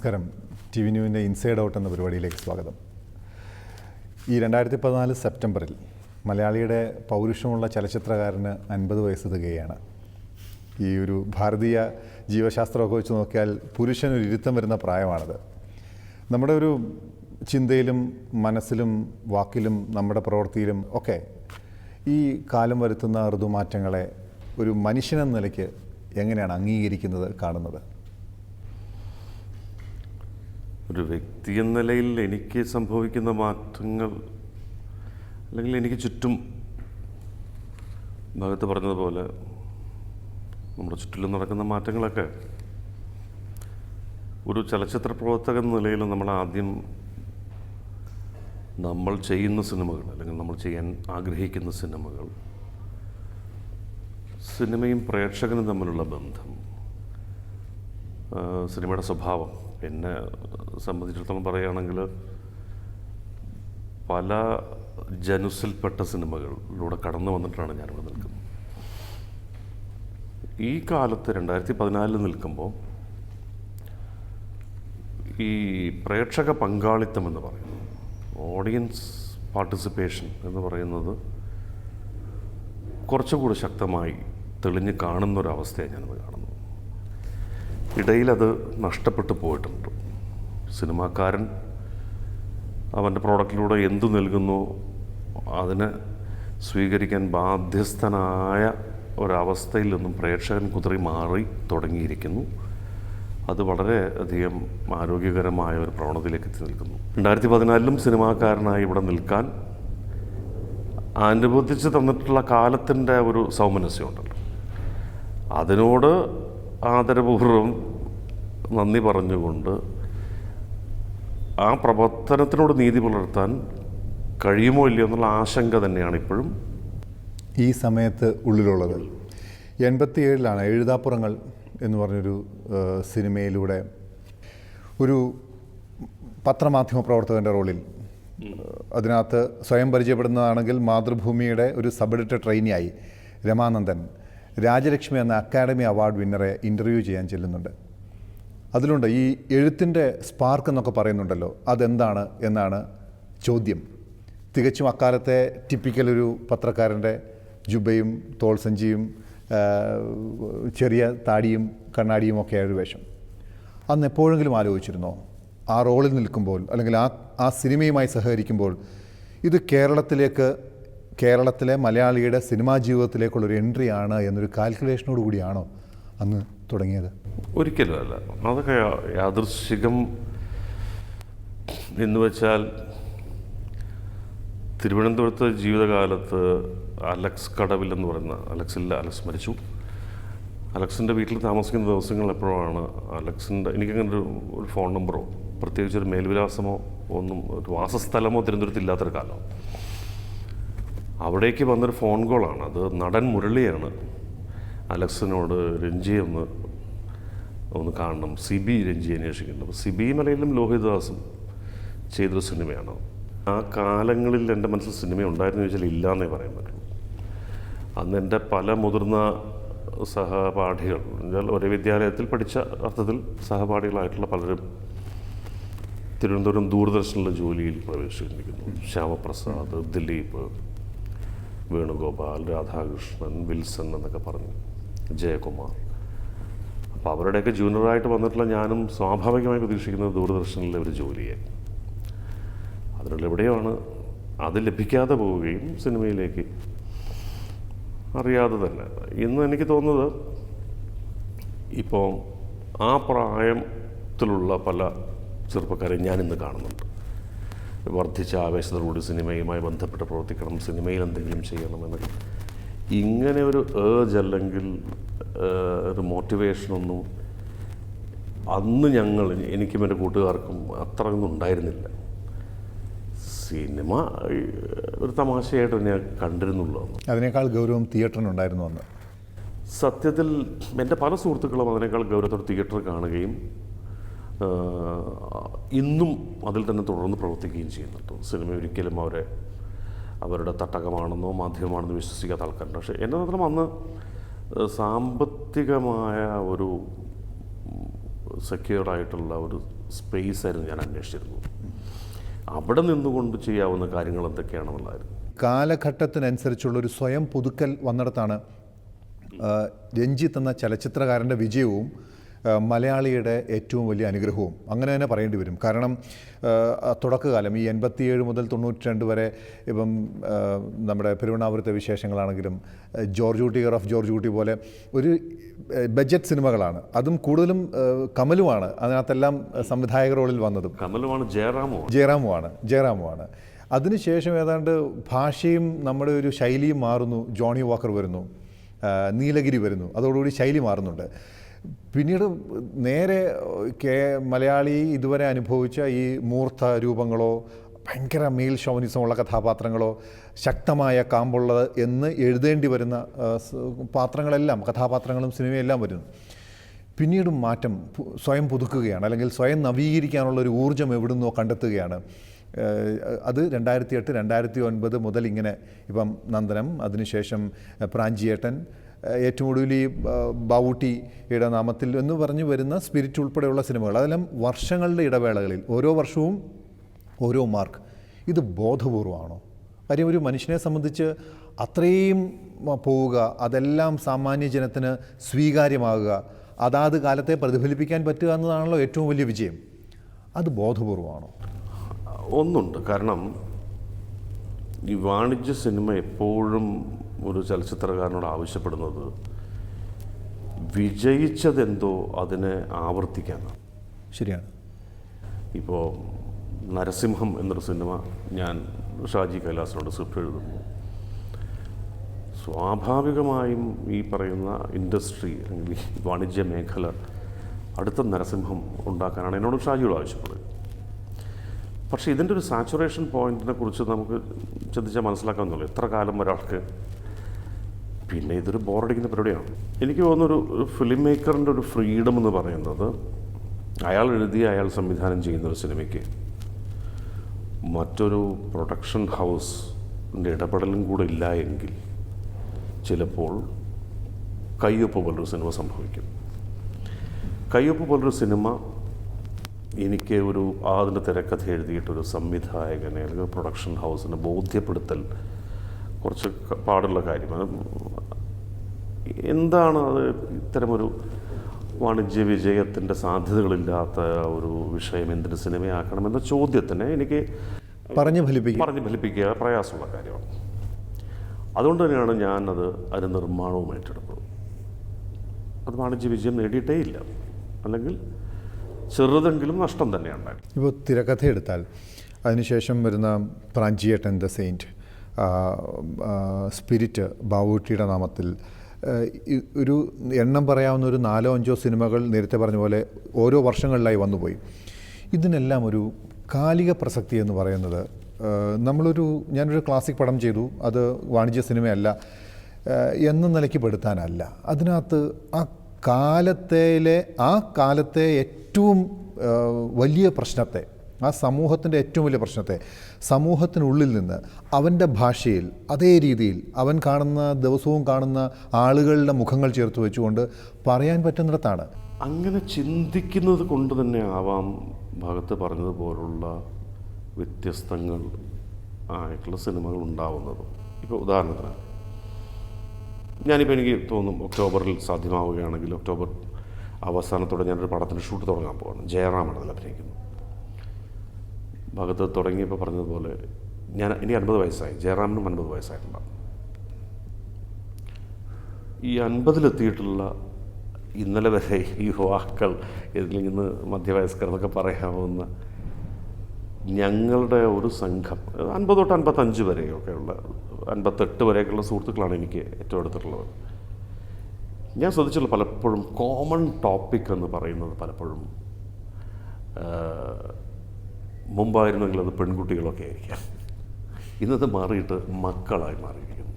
നമസ്കാരം. T V ന്യൂവിൻ്റെ inside out എന്ന പരിപാടിയിലേക്ക് സ്വാഗതം. ഈ 2014 സെപ്റ്റംബറിൽ മലയാളിയുടെ പൗരുഷമുള്ള ചലച്ചിത്രകാരന് 50 വയസ്സ് തികയാണ്. ഈ ഒരു ഭാരതീയ ജീവശാസ്ത്രമൊക്കെ വെച്ച് നോക്കിയാൽ പുരുഷനൊരു ഇരുത്തം വരുന്ന പ്രായമാണത്. നമ്മുടെ ഒരു ചിന്തയിലും മനസ്സിലും വാക്കിലും നമ്മുടെ പ്രവൃത്തിയിലും ഒക്കെ ഈ കാലം വരുത്തുന്ന ഋതുമാറ്റങ്ങളെ ഒരു മനുഷ്യനെന്ന നിലയ്ക്ക് എങ്ങനെയാണ് അംഗീകരിക്കുന്നത്, കാണുന്നത്? ഒരു വ്യക്തി എന്ന നിലയിൽ എനിക്ക് സംഭവിക്കുന്ന മാറ്റങ്ങൾ, അല്ലെങ്കിൽ എനിക്ക് ചുറ്റും ഭാഗത്ത് പറഞ്ഞതുപോലെ നമ്മുടെ ചുറ്റിലും നടക്കുന്ന മാറ്റങ്ങളൊക്കെ ഒരു ചലച്ചിത്ര പ്രവർത്തകൻ എന്ന നിലയിൽ നമ്മൾ ചെയ്യുന്ന സിനിമകൾ, അല്ലെങ്കിൽ നമ്മൾ ചെയ്യാൻ ആഗ്രഹിക്കുന്ന സിനിമയും പ്രേക്ഷകനും തമ്മിലുള്ള ബന്ധം, സിനിമയുടെ സ്വഭാവം എന്നെ സംബന്ധിച്ചിടത്തോളം പറയുകയാണെങ്കിൽ പല ജനുസിൽപ്പെട്ട സിനിമകളിലൂടെ കടന്നു വന്നിട്ടാണ് ഞാനിവിടെ നിൽക്കുന്നത്. ഈ കാലത്ത് 2014 നിൽക്കുമ്പോൾ ഈ പ്രേക്ഷക പങ്കാളിത്തം എന്ന് പറയുന്നത്, ഓഡിയൻസ് പാർട്ടിസിപ്പേഷൻ എന്ന് പറയുന്നത് കുറച്ചുകൂടി ശക്തമായി തെളിഞ്ഞ് കാണുന്നൊരവസ്ഥയാണ് ഞാനിന്ന് കാണുന്നത്. ഇടയിലത് നഷ്ടപ്പെട്ടു പോയിട്ടുണ്ട്. സിനിമാക്കാരൻ അവൻ്റെ പ്രോഡക്റ്റിലൂടെ എന്തു നൽകുന്നു അതിനെ സ്വീകരിക്കാൻ ബാധ്യസ്ഥനായ ഒരവസ്ഥയിൽ നിന്നും പ്രേക്ഷകൻ കുതറി മാറി തുടങ്ങിയിരിക്കുന്നു. അത് വളരെ അധികം ആരോഗ്യകരമായ ഒരു പ്രവണതയിലേക്ക് എത്തി നിൽക്കുന്നു. 2014 സിനിമാക്കാരനായി ഇവിടെ നിൽക്കാൻ അനുവദിച്ച് തന്നിട്ടുള്ള കാലത്തിൻ്റെ ഒരു സൗമനസ്യമുണ്ടല്ലോ, അതിനോട് ആദരപൂർവ്വം നന്ദി പറഞ്ഞുകൊണ്ട് ആ പ്രവർത്തനത്തിനോട് നീതി പുലർത്താൻ കഴിയുമോ ഇല്ലയോ എന്നുള്ള ആശങ്ക തന്നെയാണ് ഇപ്പോഴും ഈ സമയത്ത് ഉള്ളിലുള്ളത്. 87 എഴുതാപ്പുറങ്ങൾ എന്ന് പറഞ്ഞൊരു സിനിമയിലൂടെ ഒരു പത്രമാധ്യമ പ്രവർത്തകൻ്റെ റോളിൽ, അതിനകത്ത് സ്വയം പരിചയപ്പെടുന്നതാണെങ്കിൽ മാതൃഭൂമിയുടെ ഒരു സബ് എഡിറ്റർ ട്രെയിനിയായി രമാനന്ദൻ രാജലക്ഷ്മി എന്ന അക്കാഡമി അവാർഡ് വിന്നറെ ഇൻ്റർവ്യൂ ചെയ്യാൻ ചെല്ലുന്നുണ്ട്. അതിലുണ്ട് ഈ എഴുത്തിൻ്റെ സ്പാർക്ക് എന്നൊക്കെ പറയുന്നുണ്ടല്ലോ, അതെന്താണ് എന്നാണ് ചോദ്യം. തികച്ചും അക്കാലത്തെ ടിപ്പിക്കൽ ഒരു പത്രക്കാരൻ്റെ ജുബയും തോൾസഞ്ചിയും ചെറിയ താടിയും കണ്ണാടിയും ഒക്കെ ഒരു വേഷം. അന്ന് എപ്പോഴെങ്കിലും ആലോചിച്ചിരുന്നോ, ആ റോളിൽ നിൽക്കുമ്പോൾ അല്ലെങ്കിൽ ആ സിനിമയുമായി സഹകരിക്കുമ്പോൾ ഇത് കേരളത്തിലെ മലയാളിയുടെ സിനിമാ ജീവിതത്തിലേക്കുള്ളൊരു എൻട്രിയാണ് എന്നൊരു കാൽക്കുലേഷനോട് കൂടിയാണോ അന്ന് തുടങ്ങിയത്? ഒരിക്കലും അല്ല. അതൊക്കെ യാദൃശ്ചികം എന്ന് വെച്ചാൽ, തിരുവനന്തപുരത്ത് ജീവിതകാലത്ത് അലക്സ് കടവിൽ എന്ന് പറയുന്ന അലക്സ് മരിച്ചു. അലക്സിൻ്റെ വീട്ടിൽ താമസിക്കുന്ന ദിവസങ്ങൾ എപ്പോഴാണ് എനിക്കങ്ങനെ ഒരു ഫോൺ നമ്പറോ പ്രത്യേകിച്ചൊരു മേൽവിലാസമോ ഒന്നും, ഒരു വാസസ്ഥലമോ തിരുവനന്തപുരത്ത് ഇല്ലാത്തൊരു കാലം. അവിടേക്ക് വന്നൊരു ഫോൺ കോളാണ്. അത് നടൻ മുരളിയാണ് അലക്സിനോട് രഞ്ജിയെ ഒന്ന് കാണണം, സിബി രഞ്ജിയെ അന്വേഷിക്കുന്നുണ്ട്. അപ്പോൾ സിബി മലയിലും ലോഹിതദാസും ചെയ്തൊരു സിനിമയാണ്. ആ കാലങ്ങളിൽ എൻ്റെ മനസ്സിൽ സിനിമ ഉണ്ടായിരുന്നു ചോദിച്ചാൽ ഇല്ലയെന്നേ പറയാൻ പറ്റുള്ളൂ. അന്ന് എൻ്റെ പല മുതിർന്ന സഹപാഠികൾ, ഒരേ വിദ്യാലയത്തിൽ പഠിച്ച അർത്ഥത്തിൽ സഹപാഠികളായിട്ടുള്ള പലരും തിരുവനന്തപുരം ദൂരദർശനിലെ ജോലിയിൽ പ്രവേശിച്ചിരിക്കുന്നു. ശ്യാമപ്രസാദ്, ദിലീപ്, വേണുഗോപാൽ, രാധാകൃഷ്ണൻ, വിൽസൺ എന്നൊക്കെ പറഞ്ഞു, ജയകുമാർ. അപ്പോൾ അവരുടെയൊക്കെ ജൂനിയറായിട്ട് വന്നിട്ടുള്ള ഞാനും സ്വാഭാവികമായി പ്രതീക്ഷിക്കുന്നത് ദൂരദർശനിലെ ഒരു ജോലിയെ. അതിനുള്ളെവിടെയാണ് അത് ലഭിക്കാതെ പോവുകയും സിനിമയിലേക്ക് അറിയാതെ തന്നെ. ഇന്ന് എനിക്ക് തോന്നുന്നത് ഇപ്പോൾ ആ പ്രായത്തിലുള്ള പല ചെറുപ്പക്കാരെയും ഞാനിന്ന് കാണുന്നുണ്ട്. വർദ്ധിച്ച ആവേശത്തോടുകൂടി സിനിമയുമായി ബന്ധപ്പെട്ട് പ്രവർത്തിക്കണം, സിനിമയിൽ എന്തെങ്കിലും ചെയ്യണമെന്നൊക്കെ. ഇങ്ങനെ ഒരു അല്ലെങ്കിൽ ഒരു മോട്ടിവേഷനൊന്നും അന്ന് എനിക്കും എൻ്റെ കൂട്ടുകാർക്കും അത്രയൊന്നും ഉണ്ടായിരുന്നില്ല. സിനിമ ഒരു തമാശയായിട്ട് ഞാൻ കണ്ടിരുന്നുള്ളൂ. അതിനേക്കാൾ ഗൗരവം തിയേറ്ററിനുണ്ടായിരുന്നു അന്ന്. സത്യത്തിൽ എൻ്റെ പല സുഹൃത്തുക്കളും അതിനേക്കാൾ ഗൗരവത്തോടെ തിയേറ്റർ കാണുകയും ഇന്നും അതിൽ തന്നെ തുടർന്ന് പ്രവർത്തിക്കുകയും ചെയ്യുന്നുണ്ട്. സിനിമ ഒരിക്കലും അവരുടെ തട്ടകമാണെന്നോ മാധ്യമമാണെന്നോ വിശ്വസിക്കാത്ത ആൾക്കാരുണ്ട്. പക്ഷേ എന്നെ മാത്രം അന്ന് സാമ്പത്തികമായ ഒരു സെക്യൂർഡായിട്ടുള്ള ഒരു സ്പേസ് ആയിരുന്നു ഞാൻ അന്വേഷിച്ചിരുന്നത്. അവിടെ നിന്നുകൊണ്ട് ചെയ്യാവുന്ന കാര്യങ്ങൾ എന്തൊക്കെയാണെന്നുള്ളതായിരുന്നു. കാലഘട്ടത്തിനനുസരിച്ചുള്ളൊരു സ്വയം പുതുക്കൽ വന്നിടത്താണ് രഞ്ജിത്ത് എന്ന ചലച്ചിത്രകാരൻ്റെ വിജയവും മലയാളിയുടെ ഏറ്റവും വലിയ അനുഗ്രഹവും അങ്ങനെ തന്നെ പറയേണ്ടി വരും. കാരണം തുടക്കകാലം ഈ 87 മുതൽ 92 വരെ ഇപ്പം നമ്മുടെ പെരുവണ്ണാപുരത്തെ വിശേഷങ്ങളാണെങ്കിലും ജോർജ് കുട്ടി കെയർ ഓഫ് ജോർജ് കുട്ടി പോലെ ഒരു ബഡ്ജറ്റ് സിനിമകളാണ്. അതും കൂടുതലും കമലുമാണ് അതിനകത്തെല്ലാം സംവിധായക റോളിൽ വന്നതും. കമലുമാണ്, ജയറാമുമാണ്. അതിനുശേഷം ഏതാണ്ട് ഭാഷയും നമ്മുടെ ഒരു ശൈലിയും മാറുന്നു. ജോണി വാക്കർ വരുന്നു, നീലഗിരി വരുന്നു, അതോടുകൂടി ശൈലി മാറുന്നുണ്ട്. പിന്നീട് നേരെ മലയാളി ഇതുവരെ അനുഭവിച്ച ഈ മൂർത്ത രൂപങ്ങളോ ഭയങ്കര മെയിൽ ഷോവനിസമുള്ള കഥാപാത്രങ്ങളോ ശക്തമായ കാമ്പുള്ളത് എന്ന് എഴുതേണ്ടി വരുന്ന പാത്രങ്ങളെല്ലാം, കഥാപാത്രങ്ങളും സിനിമയെല്ലാം വരുന്നു. പിന്നീട് മാറ്റം, സ്വയം പുതുക്കുകയാണ്, അല്ലെങ്കിൽ സ്വയം നവീകരിക്കാനുള്ളൊരു ഊർജ്ജം എവിടുന്നോ കണ്ടെത്തുകയാണ്. അത് 2008, 2009 മുതൽ ഇങ്ങനെ ഇപ്പം നന്ദനം, അതിനുശേഷം പ്രാഞ്ചിയേട്ടൻ, ഏറ്റവും ഒടുവിൽ ഈ ബാവൂട്ടിയുടെ നാമത്തിൽ എന്ന് പറഞ്ഞു വരുന്ന സ്പിരിറ്റ് ഉൾപ്പെടെയുള്ള സിനിമകൾ, അതെല്ലാം വർഷങ്ങളുടെ ഇടവേളകളിൽ ഓരോ വർഷവും ഓരോ മാർക്ക്. ഇത് ബോധപൂർവമാണോ? കാര്യം ഒരു മനുഷ്യനെ സംബന്ധിച്ച് അത്രയും പോവുക, അതെല്ലാം സാമാന്യ ജനത്തിന് സ്വീകാര്യമാകുക, അതാത് കാലത്തെ പ്രതിഫലിപ്പിക്കാൻ പറ്റുക എന്നതാണല്ലോ ഏറ്റവും വലിയ വിജയം. അത് ബോധപൂർവമാണോ? ഒന്നുണ്ട്. കാരണം ഈ വാണിജ്യ സിനിമ എപ്പോഴും ഒരു ചലച്ചിത്രകാരനോട് ആവശ്യപ്പെടുന്നത് വിജയിച്ചതെന്തോ അതിനെ ആവർത്തിക്കാനാണ്. ശരിയാണ്. ഇപ്പോൾ നരസിംഹം എന്നൊരു സിനിമ ഞാൻ ഷാജി കൈലാസിനോട് സ്ക്രിപ്റ്റ് എഴുതുന്നു. സ്വാഭാവികമായും ഈ പറയുന്ന ഇൻഡസ്ട്രി അല്ലെങ്കിൽ വാണിജ്യ മേഖല അടുത്ത നരസിംഹം ഉണ്ടാക്കാനാണ് എന്നോട് ഷാജിയോട് ആവശ്യപ്പെടുന്നത്. പക്ഷേ ഇതിൻ്റെ ഒരു സാച്ചുറേഷൻ പോയിന്റിനെ കുറിച്ച് നമുക്ക് ചിന്തിച്ചാൽ മനസ്സിലാക്കാമെന്നുള്ളൂ. എത്ര കാലം ഒരാൾക്ക്, പിന്നെ ഇതൊരു ബോറടിക്കുന്ന പരിപാടിയാണ്. എനിക്ക് തോന്നുന്നൊരു ഫിലിം മേക്കറിൻ്റെ ഒരു ഫ്രീഡം എന്ന് പറയുന്നത്, അയാൾ എഴുതിയ അയാൾ സംവിധാനം ചെയ്യുന്നൊരു സിനിമയ്ക്ക് മറ്റൊരു പ്രൊഡക്ഷൻ ഹൗസിൻ്റെ ഇടപെടലും കൂടെ ഇല്ല എങ്കിൽ ചിലപ്പോൾ കയ്യൊപ്പ് പോലൊരു സിനിമ സംഭവിക്കും. കയ്യൊപ്പ് പോലൊരു സിനിമ എനിക്ക് അതിൻ്റെ തിരക്കഥ എഴുതിയിട്ടൊരു സംവിധായകനെ അല്ലെങ്കിൽ പ്രൊഡക്ഷൻ ഹൗസിനെ ബോധ്യപ്പെടുത്തൽ കുറച്ച് പാടുള്ള കാര്യമാണ്. എന്താണ് അത് ഇത്തരമൊരു വാണിജ്യ വിജയത്തിൻ്റെ സാധ്യതകളില്ലാത്ത ഒരു വിഷയം എന്തിന് സിനിമയാക്കണമെന്ന ചോദ്യത്തിന് എനിക്ക് പറഞ്ഞു ഫലിപ്പിക്കുക പ്രയാസമുള്ള കാര്യമാണ്. അതുകൊണ്ട് തന്നെയാണ് ഞാനത് അതിന് നിർമ്മാണവും ഏറ്റെടുത്തത്. അത് വാണിജ്യ വിജയം നേടിയിട്ടേ ഇല്ല, അല്ലെങ്കിൽ ചെറുതെങ്കിലും നഷ്ടം തന്നെയാണ്. ഇപ്പോൾ തിരക്കഥ എടുത്താൽ അതിനുശേഷം വരുന്ന പ്രാഞ്ചിയേട്ടൻ, ദ സെയിൻറ്റ്, സ്പിരിറ്റ്, ബാവൂട്ടിയുടെ നാമത്തിൽ, ഒരു എണ്ണം പറയാവുന്ന ഒരു 4-5 സിനിമകൾ നേരത്തെ പറഞ്ഞ പോലെ ഓരോ വർഷങ്ങളിലായി വന്നുപോയി. ഇതിനെല്ലാം ഒരു കാലിക പ്രസക്തി എന്ന് പറയുന്നത്, ഞാനൊരു ക്ലാസിക് പടം ചെയ്തു, അത് വാണിജ്യ സിനിമയല്ല എന്ന നിലയ്ക്ക് പെടുത്താനല്ല. അതിനകത്ത് ആ കാലത്തെ ഏറ്റവും വലിയ പ്രശ്നത്തെ, ആ സമൂഹത്തിൻ്റെ ഏറ്റവും വലിയ പ്രശ്നത്തെ സമൂഹത്തിനുള്ളിൽ നിന്ന് അവൻ്റെ ഭാഷയിൽ അതേ രീതിയിൽ അവൻ ദിവസവും കാണുന്ന ആളുകളുടെ മുഖങ്ങൾ ചേർത്ത് വെച്ചുകൊണ്ട് പറയാൻ പറ്റുന്നിടത്താണ്. അങ്ങനെ ചിന്തിക്കുന്നത് കൊണ്ട് തന്നെ ആവാം ഭാഗത്ത് പറഞ്ഞതുപോലുള്ള വ്യത്യസ്തങ്ങൾ ആയിട്ടുള്ള സിനിമകൾ ഉണ്ടാവുന്നത്. ഇപ്പോൾ ഉദാഹരണത്തിന് എനിക്ക് തോന്നും ഒക്ടോബറിൽ സാധ്യമാവുകയാണെങ്കിൽ ഒക്ടോബർ അവസാനത്തോടെ ഞാനൊരു പടത്തിൻ്റെ ഷൂട്ട് തുടങ്ങാൻ പോവാണ്. ജയറാമാണ് അതിൽ അഭിനയിക്കുന്നത്. ഭാഗത്ത് തുടങ്ങിയപ്പോൾ പറഞ്ഞതുപോലെ എനിക്ക് 50 വയസ്സായി, ജയറാമിനും 50 വയസ്സായിട്ടുണ്ടാകും. ഈ 50-ലെത്തിയിട്ടുള്ള ഇന്നലെ വരെ ഈ യുവാക്കൾ ഇതിൽ നിന്ന് മധ്യവയസ്കർ എന്നൊക്കെ പറയാവുന്ന ഞങ്ങളുടെ ഒരു സംഘം 50 തൊട്ട് 55 വരെയൊക്കെയുള്ള 58 വരെയൊക്കെയുള്ള സുഹൃത്തുക്കളാണ് എനിക്ക് ഏറ്റവും അടുത്തുള്ളത്. ഞാൻ ശ്രദ്ധിച്ചുള്ള പലപ്പോഴും കോമൺ ടോപ്പിക് എന്ന് പറയുന്നത് പലപ്പോഴും മുമ്പായിരുന്നെങ്കിൽ അത് പെൺകുട്ടികളൊക്കെ ആയിരിക്കാം. ഇന്നത് മാറിയിട്ട് മക്കളായി മാറിയിരിക്കുന്നു.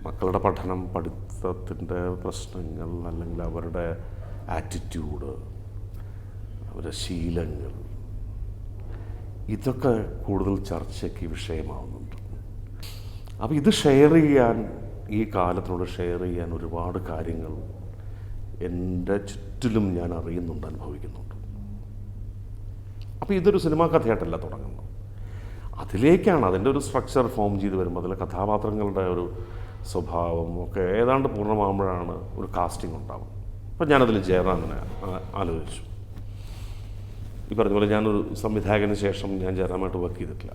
മക്കളുടെ പഠനം, പഠിത്തത്തിൻ്റെ പ്രശ്നങ്ങൾ, അല്ലെങ്കിൽ അവരുടെ ആറ്റിറ്റ്യൂഡ്, അവരുടെ ശീലങ്ങൾ, ഇതൊക്കെ കൂടുതൽ ചർച്ചയ്ക്ക് വിഷയമാവുന്നുണ്ട്. അപ്പോൾ ഇത് ഷെയർ ചെയ്യാൻ, ഈ കാലത്തിനോട് ഷെയർ ചെയ്യാൻ ഒരുപാട് കാര്യങ്ങൾ എൻ്റെ ചുറ്റിലും ഞാൻ അറിയുന്നുണ്ട്, അനുഭവിക്കുന്നുണ്ട്. അപ്പോൾ ഇതൊരു സിനിമാ കഥയായിട്ടല്ല തുടങ്ങുന്നത്. അതിലേക്കാണ് അതിൻ്റെ ഒരു സ്ട്രക്ചർ ഫോം ചെയ്ത് വരുമ്പോൾ അതിലെ കഥാപാത്രങ്ങളുടെ ഒരു സ്വഭാവം ഒക്കെ ഏതാണ്ട് പൂർണ്ണമാകുമ്പോഴാണ് ഒരു കാസ്റ്റിംഗ് ഉണ്ടാവുന്നത്. അപ്പം ഞാനതിൽ ജയറാമിനെ ആലോചിച്ചു. ഈ പറഞ്ഞ പോലെ ഞാനൊരു സംവിധായകന് ശേഷം ഞാൻ ജയറാമായിട്ട് വർക്ക് ചെയ്തിട്ടില്ല.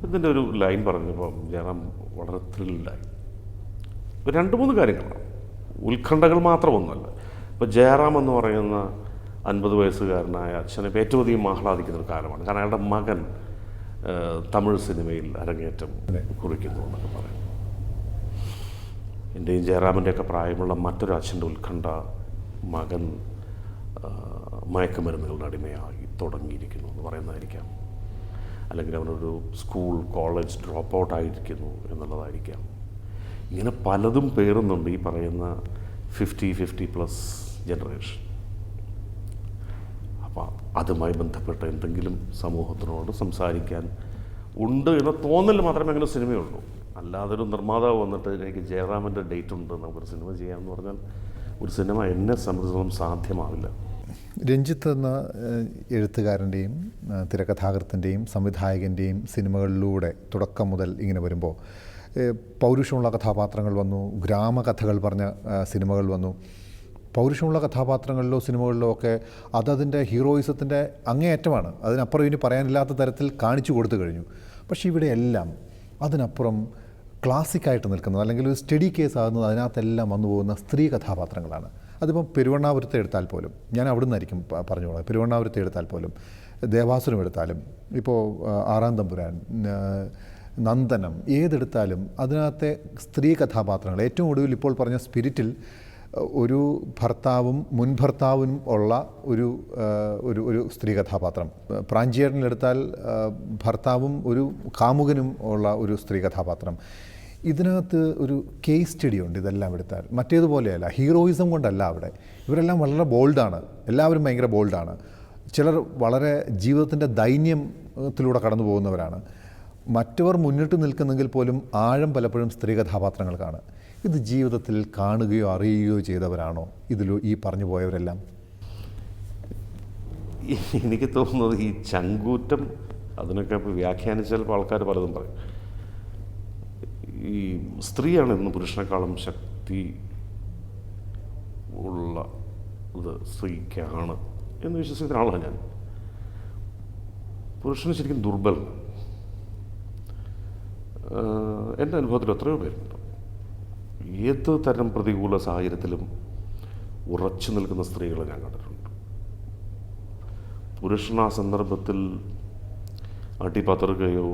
ഇതിൻ്റെ ഒരു ലൈൻ പറഞ്ഞപ്പോൾ ജയറാം വളരെ ത്രില്ഡായി. 2-3 കാര്യങ്ങളാണ്, ഉത്കണ്ഠകൾ മാത്രമൊന്നുമല്ല. ഇപ്പോൾ ജയറാം എന്ന് പറയുന്ന 50 വയസ്സുകാരനായ അച്ഛനെ ഏറ്റവും അധികം ആഹ്ലാദിക്കുന്ന ഒരു കാലമാണ്. കാരണം അയാളുടെ മകൻ തമിഴ് സിനിമയിൽ അരങ്ങേറ്റം കുറിക്കുന്നു എന്നൊക്കെ പറയും. എൻ്റെയും ജയറാമിൻ്റെയൊക്കെ പ്രായമുള്ള മറ്റൊരു അച്ഛൻ്റെ ഉത്കണ്ഠ, മകൻ മയക്കുമരുന്നുകളുടെ അടിമയായി തുടങ്ങിയിരിക്കുന്നു എന്ന് പറയുന്നതായിരിക്കാം. അല്ലെങ്കിൽ അവനൊരു സ്കൂൾ കോളേജ് ഡ്രോപ്പ് ഔട്ട് ആയിരിക്കുന്നു എന്നുള്ളതായിരിക്കാം. ഇങ്ങനെ പലതും പേറുന്നുണ്ട് ഈ പറയുന്ന 50+ ജനറേഷൻ. അപ്പോൾ അതുമായി ബന്ധപ്പെട്ട എന്തെങ്കിലും സമൂഹത്തിനോട് സംസാരിക്കാൻ ഉണ്ട് എന്ന തോന്നൽ മാത്രമേ അങ്ങനെ സിനിമയുള്ളൂ. അല്ലാതെ ഒരു നിർമ്മാതാവ് വന്നിട്ട് എനിക്ക് ജയറാമിൻ്റെ ഡേറ്റ് ഉണ്ട്, നമുക്കൊരു സിനിമ ചെയ്യാമെന്ന് പറഞ്ഞാൽ ഒരു സിനിമ എന്നെ സംബന്ധിച്ചിടത്തോളം സാധ്യമാവില്ല. രഞ്ജിത്ത് എന്ന എഴുത്തുകാരൻ്റെയും തിരക്കഥാകൃത്തിൻ്റെയും സംവിധായകൻ്റെയും സിനിമകളിലൂടെ തുടക്കം മുതൽ ഇങ്ങനെ വരുമ്പോൾ പൗരുഷമുള്ള കഥാപാത്രങ്ങൾ വന്നു, ഗ്രാമകഥകൾ പറഞ്ഞ സിനിമകൾ വന്നു. പൗരുഷമുള്ള കഥാപാത്രങ്ങളിലോ സിനിമകളിലോ ഒക്കെ അതതിൻ്റെ ഹീറോയിസത്തിൻ്റെ അങ്ങേയറ്റമാണ്. അതിനപ്പുറം ഇനി പറയാനില്ലാത്ത തരത്തിൽ കാണിച്ചു കൊടുത്തു കഴിഞ്ഞു. പക്ഷേ ഇവിടെയെല്ലാം അതിനപ്പുറം ക്ലാസിക്കായിട്ട് നിൽക്കുന്നത്, അല്ലെങ്കിൽ ഒരു സ്റ്റഡി കേസ് ആകുന്നത് അതിനകത്തെല്ലാം വന്നു പോകുന്ന സ്ത്രീ കഥാപാത്രങ്ങളാണ്. അതിപ്പം പെരുവണ്ണാപുരത്തെ എടുത്താൽ പോലും, ഞാൻ അവിടെ നിന്നായിരിക്കും പറഞ്ഞോളാം, പെരുവണ്ണാപുരത്തെ എടുത്താൽ പോലും, ദേവാസുരം എടുത്താലും, ഇപ്പോൾ ആറാം തമ്പുരാൻ, നന്ദനം, ഏതെടുത്താലും അതിനകത്തെ സ്ത്രീ കഥാപാത്രങ്ങൾ, ഏറ്റവും ഒടുവിൽ ഇപ്പോൾ പറഞ്ഞ സ്പിരിറ്റിൽ ഒരു ഭർത്താവും മുൻ ഭർത്താവും ഉള്ള ഒരു ഒരു സ്ത്രീ കഥാപാത്രം, പ്രാഞ്ചിയേട്ടനിലെടുത്താൽ ഭർത്താവും ഒരു കാമുകനും ഉള്ള ഒരു സ്ത്രീ കഥാപാത്രം. ഇതിനകത്ത് ഒരു കേസ് സ്റ്റഡി ഉണ്ട്. ഇതെല്ലാം എടുത്താൽ മറ്റേതുപോലെയല്ല, ഹീറോയിസം കൊണ്ടല്ല അവിടെ. ഇവരെല്ലാം വളരെ ബോൾഡാണ്, എല്ലാവരും ഭയങ്കര ബോൾഡാണ്. ചിലർ വളരെ ജീവിതത്തിൻ്റെ ദൈന്യത്തിലൂടെ കടന്നു പോകുന്നവരാണ്. മറ്റവർ മുന്നിട്ട് നിൽക്കുന്നെങ്കിൽ പോലും ആഴം പലപ്പോഴും സ്ത്രീ കഥാപാത്രങ്ങൾക്കാണ്. ഇത് ജീവിതത്തിൽ കാണുകയോ അറിയുകയോ ചെയ്തവരാണോ ഈ പറഞ്ഞു പോയവരെല്ലാം? എനിക്ക് തോന്നുന്നത് ഈ ചങ്കൂറ്റം അതിനൊക്കെ വ്യാഖ്യാനിച്ചാൽ ആൾക്കാർ പലതും പറയും. ഈ സ്ത്രീയാണ് ഇന്ന് പുരുഷനേക്കാളും ശക്തി ഉള്ള ഇത് സ്ത്രീക്കാണ് എന്ന് വിശ്വസിക്കുന്ന ആളാണ് ഞാൻ. പുരുഷന് ശരിക്കും ദുർബലം. എൻ്റെ അനുഭവത്തിൽ എത്രയോ പേരുണ്ട്. ഏത് തരം പ്രതികൂല സാഹചര്യത്തിലും ഉറച്ചു നിൽക്കുന്ന സ്ത്രീകളെ ഞാൻ കണ്ടിട്ടുണ്ട്. പുരുഷൻ ആ സന്ദർഭത്തിൽ അടിപതറുകയോ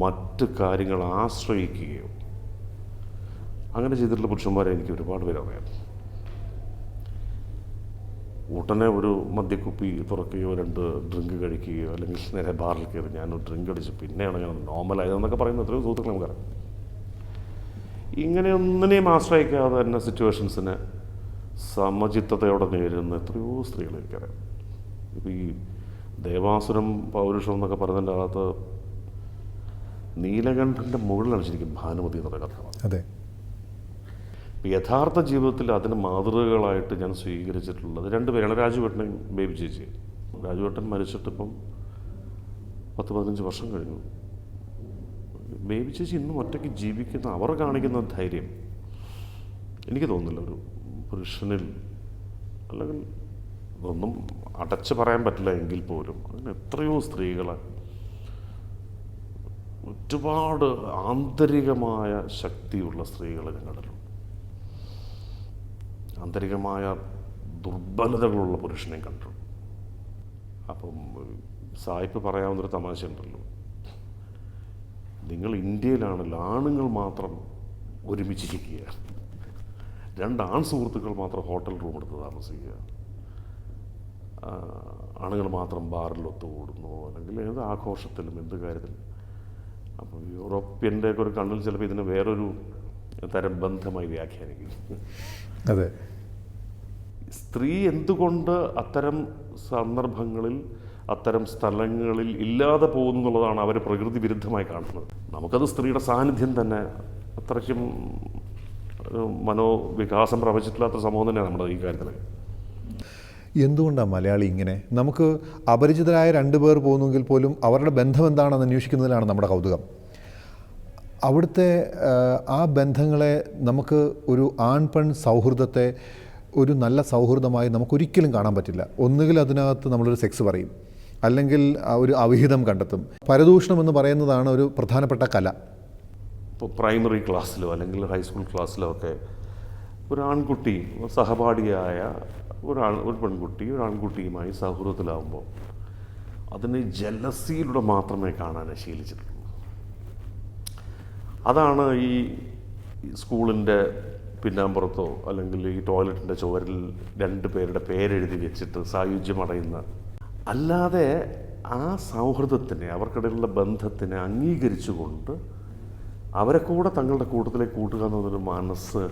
മറ്റ് കാര്യങ്ങൾ ആശ്രയിക്കുകയോ അങ്ങനെ ചെയ്തിട്ടുള്ള പുരുഷന്മാരെ എനിക്ക് ഒരുപാട് പേര് അറിയാം. ഉടനെ ഒരു മദ്യക്കുപ്പി തുറക്കുകയോ 2 ഡ്രിങ്ക് കഴിക്കുകയോ അല്ലെങ്കിൽ നേരെ ബാറിൽ കയറി ഞാനൊരു ഡ്രിങ്ക് അടിച്ച് പിന്നെയാണ് ഞാൻ നോർമലായതെന്നൊക്കെ പറയുന്ന എത്രയോ സുഹൃത്തുക്കൾ നമുക്കറിയാം. ഇങ്ങനെ ഒന്നിനെയും ആശ്രയിക്കാതെ തന്നെ സിറ്റുവേഷൻസിനെ സമചിത്തതയോടെ നേരിടുന്ന എത്രയോ സ്ത്രീകൾ എനിക്കറിയാം. ഇപ്പോൾ ഈ ദേവാസുരം പൗരുഷം എന്നൊക്കെ പറയുന്നതിൻ്റെ അകത്ത് നീലകണ്ഠൻ്റെ മുകളിലാണ് ശരിക്കും ഭാനുമതി എന്നുള്ള കഥാപാത്രം. അതെ. യഥാർത്ഥ ജീവിതത്തിൽ അതിന് മാതൃകകളായിട്ട് ഞാൻ സ്വീകരിച്ചിട്ടുള്ളത് 2 പേരാണ്, രാജുവേട്ടനെയും ബേബി ചേച്ചി. രാജുവേട്ടൻ മരിച്ചിട്ടിപ്പം 10-15 വർഷം കഴിഞ്ഞു. ബേബി ചേച്ചി ഇന്നും ഒറ്റയ്ക്ക് ജീവിക്കുന്ന, അവർ കാണിക്കുന്ന ധൈര്യം എനിക്ക് തോന്നുന്നില്ല ഒരു പുരുഷനിൽ, അല്ലെങ്കിൽ ഇതൊന്നും അടച്ചു പറയാൻ പറ്റില്ല എങ്കിൽ പോലും അങ്ങനെ എത്രയോ സ്ത്രീകളെ ഒരുപാട് ആന്തരികമായ ശക്തിയുള്ള സ്ത്രീകളെ ഞാൻ കണ്ടിട്ടുണ്ട്. ആന്തരികമായ ദുർബലതകളുള്ള പുരുഷനെ കണ്ടിട്ടുണ്ട്. അപ്പം സായിപ്പ് പറയാവുന്നൊരു തമാശ ഉണ്ടല്ലോ, നിങ്ങൾ ഇന്ത്യയിലാണല്ലോ ആണുങ്ങൾ മാത്രം ഒരുമിച്ചിരിക്കുക, 2 ആൺ സുഹൃത്തുക്കൾ മാത്രം ഹോട്ടൽ റൂം എടുത്ത് താമസിക്കുക, ആണുങ്ങൾ മാത്രം ബാറിൽ ഒത്തുകൂടുന്നു, അല്ലെങ്കിൽ ഏത് ആഘോഷത്തിലും എന്ത് കാര്യത്തിലും. അപ്പോൾ യൂറോപ്യൻ്റെയൊക്കെ ഒരു കണ്ണിൽ ചിലപ്പോൾ ഇതിന് വേറൊരു തരം ബന്ധമായി വ്യാഖ്യാനിക്കും. അതെ. സ്ത്രീ എന്തുകൊണ്ട് അത്തരം സന്ദർഭങ്ങളിൽ അത്തരം സ്ഥലങ്ങളിൽ ഇല്ലാതെ പോകുന്നു എന്നുള്ളതാണ് അവർ പ്രകൃതി വിരുദ്ധമായി കാണുന്നത്. നമുക്കത് സ്ത്രീയുടെ സാന്നിധ്യം തന്നെ അത്രയ്ക്കും മനോവികാസം പ്രവചിച്ചിട്ടില്ലാത്ത സംഭവം തന്നെയാണ് നമ്മുടെ ഈ കാര്യത്തിൽ. എന്തുകൊണ്ടാണ് മലയാളി ഇങ്ങനെ? നമുക്ക് അപരിചിതരായ 2 പേർ പോകുന്നെങ്കിൽ പോലും അവരുടെ ബന്ധം എന്താണെന്ന് അന്വേഷിക്കുന്നതിലാണ് നമ്മുടെ കൗതുകം. അവിടുത്തെ ആ ബന്ധങ്ങളെ നമുക്ക് ഒരു ആൺ പെൺ സൗഹൃദത്തെ ഒരു നല്ല സൗഹൃദമായി നമുക്കൊരിക്കലും കാണാൻ പറ്റില്ല. ഒന്നുകിൽ അതിനകത്ത് നമ്മളൊരു സെക്സ് പറയും, അല്ലെങ്കിൽ ഒരു അവിഹിതം കണ്ടെത്തും. പരദൂഷണം എന്ന് പറയുന്നതാണ് ഒരു പ്രധാനപ്പെട്ട കല. ഇപ്പോൾ പ്രൈമറി ക്ലാസ്സിലോ അല്ലെങ്കിൽ ഹൈസ്കൂൾ ക്ലാസ്സിലോ ഒക്കെ ഒരു ആൺകുട്ടി സഹപാഠിയായ ഒരു പെൺകുട്ടി ഒരു ആൺകുട്ടിയുമായി സൗഹൃദത്തിലാവുമ്പോൾ അതിനെ ജലസിയിലൂടെ മാത്രമേ കാണാൻ ശീലിച്ചിട്ടുള്ളൂ. അതാണ് ഈ സ്കൂളിൻ്റെ പിന്നാമ്പുറത്തോ അല്ലെങ്കിൽ ഈ ടോയ്ലറ്റിൻ്റെ ചുവരിൽ 2 പേരുടെ പേരെഴുതി വെച്ചിട്ട് സായുജ്യമടയുന്ന, അല്ലാതെ ആ സൗഹൃദത്തിനെ, അവർക്കിടയിലുള്ള ബന്ധത്തിനെ അംഗീകരിച്ചുകൊണ്ട് അവരെ കൂടെ തങ്ങളുടെ കൂട്ടത്തിലേക്ക് കൂട്ടുക എന്നതൊരു മനസ്സ്